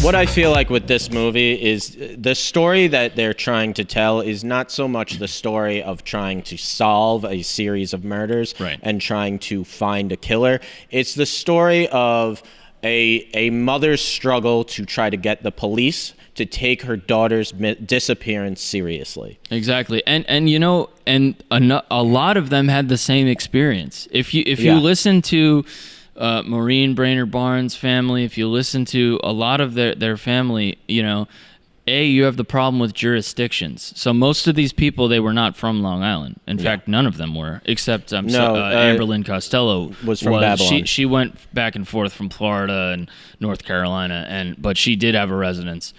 what I feel like with this movie is the story that they're trying to tell is not so much the story of trying to solve a series of murders and trying to find a killer. It's the story of a mother's struggle to try to get the police to take her daughter's disappearance seriously. Exactly. And you know, and a lot of them had the same experience. If you listen to Maureen Brainerd Barnes' family, if you listen to a lot of their family, you know, you have the problem with jurisdictions. So most of these people, they were not from Long Island. In fact, none of them were, except Amber Lynn Costello was from Babylon. She went back and forth from Florida and North Carolina, but she did have a residence.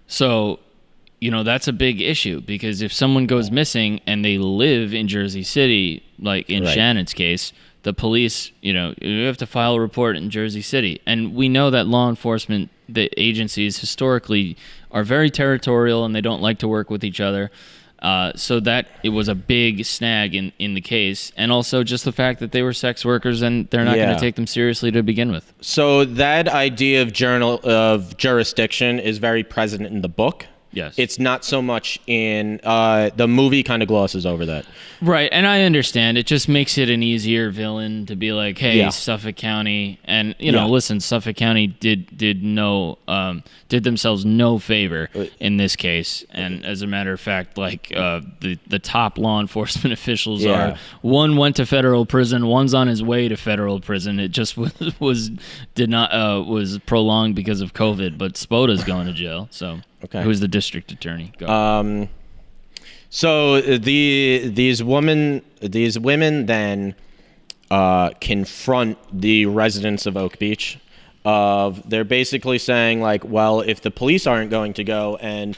So, you know, that's a big issue, because if someone goes missing and they live in Jersey City, like in Shannon's case, the police, you know, you have to file a report in Jersey City. And we know that law enforcement, the agencies historically are very territorial and they don't like to work with each other. So that it was a big snag in the case. And also just the fact that they were sex workers and they're not going to take them seriously to begin with. So that idea of jurisdiction is very present in the book. Yes. It's not so much in the movie, kind of glosses over that. Right, and I understand. It just makes it an easier villain to be like, hey, Suffolk County, and you know, listen, Suffolk County did themselves no favor in this case, and as a matter of fact, like the top law enforcement officials one went to federal prison, one's on his way to federal prison. It just was prolonged because of COVID, but Spoda's going to jail. So who's the district attorney? Go. So these women then confront the residents of Oak Beach. They're basically saying, like, well, if the police aren't going to go and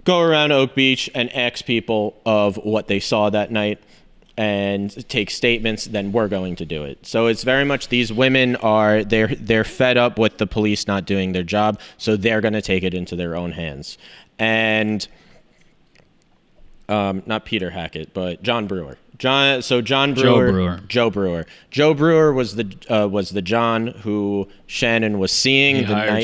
go around Oak Beach and ask people of what they saw that night and take statements, then we're going to do it. So it's very much these women they're fed up with the police not doing their job, so they're going to take it into their own hands. And not Peter Hackett, but John Brewer. Joe Brewer was the John who Shannon was seeing hired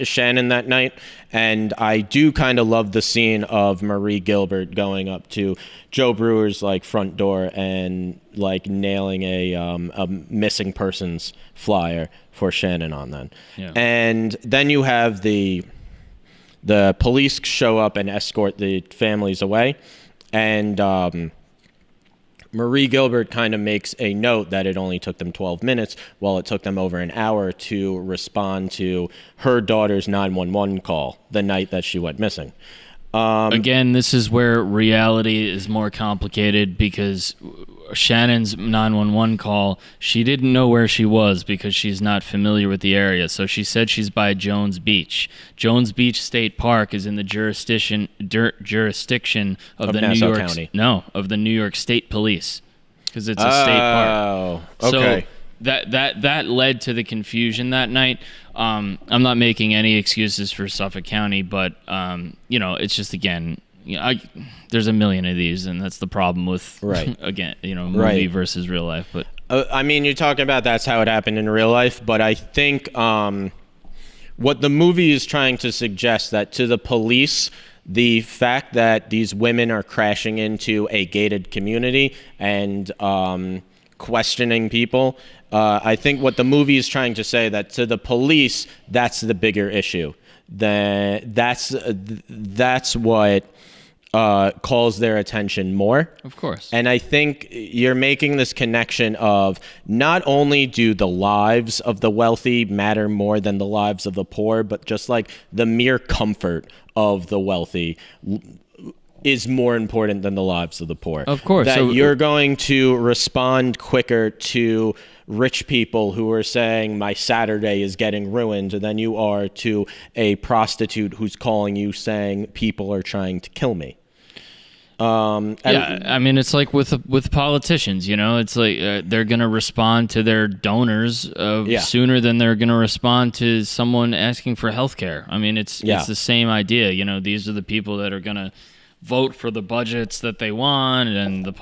Shannon that night. And I do kind of love the scene of Marie Gilbert going up to Joe Brewer's like front door and like nailing a missing persons flyer for Shannon on that. Yeah. And then you have the police show up and escort the families away, and Marie Gilbert kind of makes a note that it only took them 12 minutes, while it took them over an hour to respond to her daughter's 911 call the night that she went missing. Again, this is where reality is more complicated, because Shannon's 911 call, she didn't know where she was because she's not familiar with the area. So she said she's by Jones Beach. Jones Beach State Park is in the jurisdiction of the New York County. No, of the New York State Police, because it's a state park. Okay. So that led to the confusion that night. I'm not making any excuses for Suffolk County, but you know, it's just, again, you know, there's a million of these, and that's the problem with again, you know, movie versus real life. But I mean, you're talking about that's how it happened in real life, but I think what the movie is trying to suggest, that to the police, the fact that these women are crashing into a gated community and questioning people, I think what the movie is trying to say, that to the police, that's the bigger issue. That's what calls their attention more. Of course. And I think you're making this connection of not only do the lives of the wealthy matter more than the lives of the poor, but just like the mere comfort of the wealthy is more important than the lives of the poor. Of course. That you're going to respond quicker to rich people who are saying my Saturday is getting ruined than you are to a prostitute who's calling you saying people are trying to kill me. I mean, it's like with politicians, you know, it's like they're going to respond to their donors sooner than they're going to respond to someone asking for health care. I mean, it's the same idea. You know, these are the people that are going to vote for the budgets that they want and the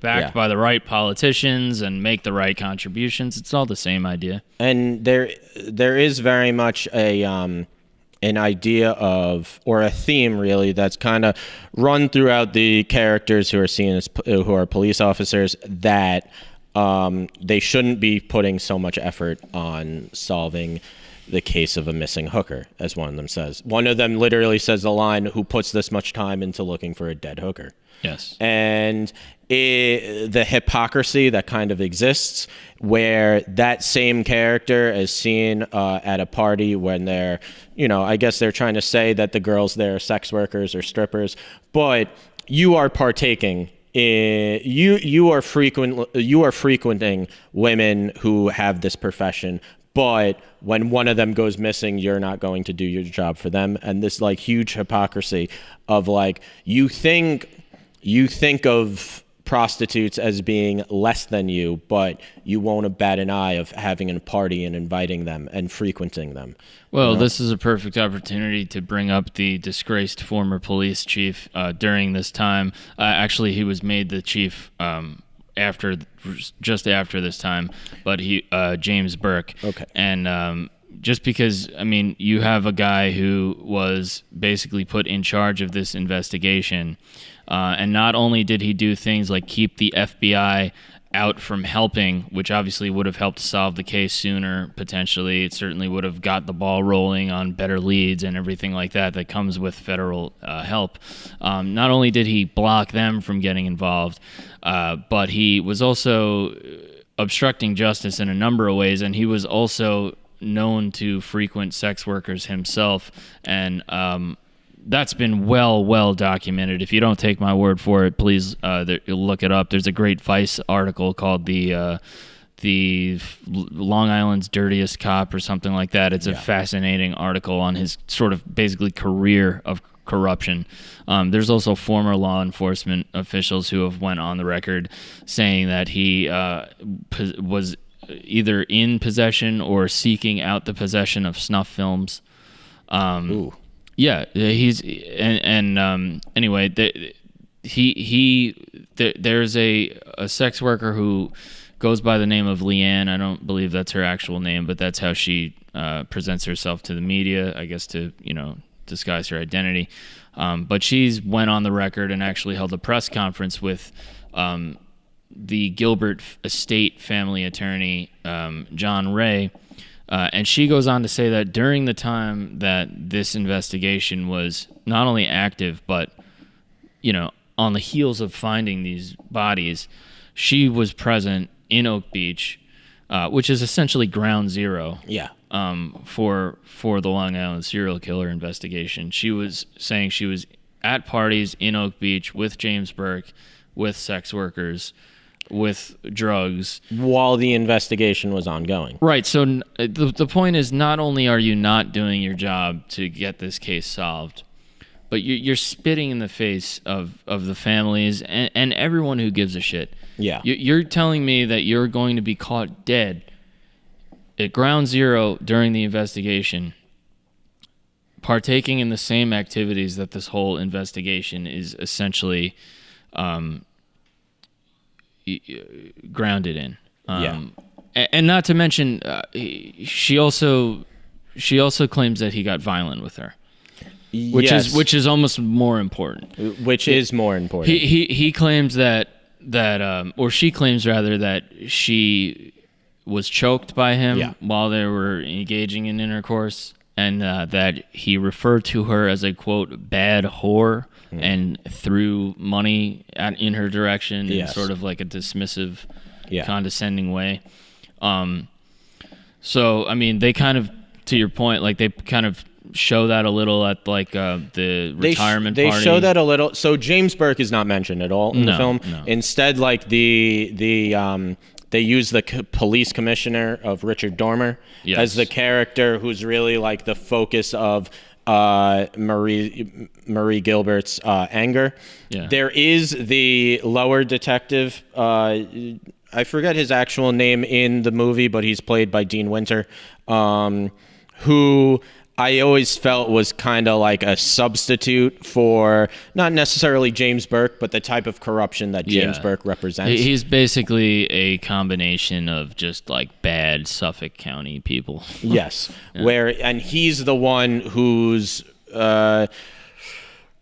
backed by the right politicians and make the right contributions. It's all the same idea. And there is very much an idea of, or a theme really, that's kind of run throughout the characters who are seen as who are police officers, that they shouldn't be putting so much effort on solving the case of a missing hooker, as one of them says. One of them literally says the line, "Who puts this much time into looking for a dead hooker?" Yes. And the hypocrisy that kind of exists, where that same character is seen at a party when they're, I guess they're trying to say that the girls there are sex workers or strippers, but you are partaking in, you are frequenting women who have this profession. But when one of them goes missing, you're not going to do your job for them. And this like huge hypocrisy of like, you think of prostitutes as being less than you, but you won't bat an eye of having a party and inviting them and frequenting them. Well, this is a perfect opportunity to bring up the disgraced former police chief during this time. Actually, he was made the chief just after this time, but James Burke. Okay. And just because, you have a guy who was basically put in charge of this investigation, and not only did he do things like keep the FBI out from helping, which obviously would have helped solve the case sooner, potentially. It certainly would have got the ball rolling on better leads and everything like that comes with federal help. Not only did he block them from getting involved, but he was also obstructing justice in a number of ways, and he was also known to frequent sex workers himself, and that's been well documented. If you don't take my word for it, please look it up. There's a great Vice article called the Long Island's Dirtiest Cop or something like that. It's a fascinating article on his sort of basically career of corruption. There's also former law enforcement officials who have went on the record saying that he was either in possession or seeking out the possession of snuff films. Ooh. Yeah, he's anyway. There's a sex worker who goes by the name of Leanne. I don't believe that's her actual name, but that's how she presents herself to the media, I guess, to disguise her identity. But she's went on the record and actually held a press conference with the Gilbert estate family attorney, John Ray. And she goes on to say that during the time that this investigation was not only active, but, on the heels of finding these bodies, she was present in Oak Beach, which is essentially ground zero. Yeah. For the Long Island serial killer investigation. She was saying she was at parties in Oak Beach with James Burke, with sex workers, with drugs, while the investigation was ongoing. Right. So the point is, not only are you not doing your job to get this case solved, but you're spitting in the face of the families and everyone who gives a shit. Yeah. You're telling me that you're going to be caught dead at ground zero during the investigation, partaking in the same activities that this whole investigation is essentially grounded in. And not to mention, she also claims that he got violent with her, which is almost more important. Is more important. He claims that or she claims rather that she was choked by him while they were engaging in intercourse, and that he referred to her as a, quote, bad whore, and threw money in her direction in sort of like a dismissive, condescending way. So, they kind of, to your point, like they kind of show that a little at like the retirement party. They show that a little. So James Burke is not mentioned at all in the film. No. Instead, like they use the police commissioner of Richard Dormer as the character who's really like the focus of Marie Gilbert's anger. Yeah. There is the lower detective. I forget his actual name in the movie, but he's played by Dean Winter, who I always felt was kind of like a substitute for not necessarily James Burke, but the type of corruption that James Burke represents. He's basically a combination of just like bad Suffolk County people. Yes, and he's the one who's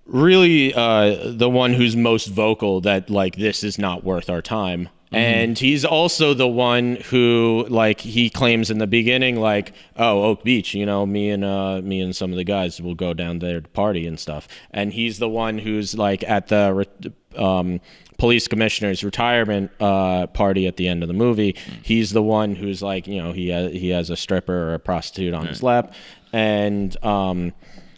really the one who's most vocal that like this is not worth our time. And he's also the one who, like, he claims in the beginning, like, oh, Oak Beach, you know, me and some of the guys will go down there to party and stuff. And he's the one who's like at the police commissioner's retirement party at the end of the movie. He's the one who's like, you know, he has a stripper or a prostitute on his lap, and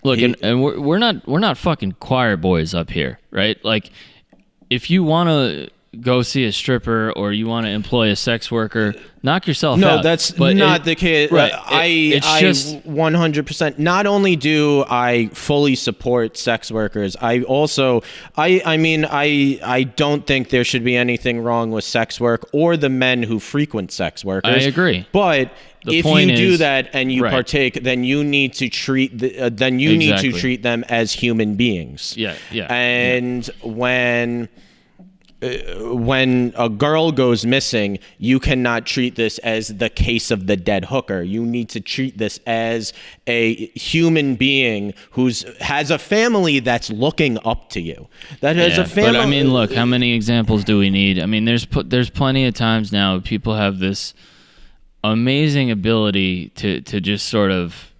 look, and we're not fucking choir boys up here, right? Like, if you want to go see a stripper or you want to employ a sex worker, knock yourself out. No, that's not the case. Right. I 100%. Not only do I fully support sex workers, I also, I don't think there should be anything wrong with sex work or the men who frequent sex workers. I agree. But if you do that and you partake, then you need to treat need to treat them as human beings. Yeah. And when a girl goes missing, you cannot treat this as the case of the dead hooker. You need to treat this as a human being who has a family that's looking up to you. That has a family. But I mean, look, how many examples do we need? I mean, there's plenty of times now people have this amazing ability to just sort of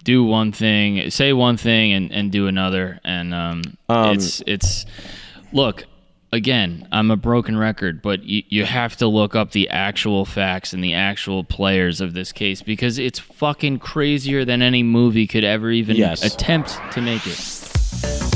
do one thing, say one thing, and do another, and it's look. Again, I'm a broken record, but you have to look up the actual facts and the actual players of this case, because it's fucking crazier than any movie could ever even attempt to make it.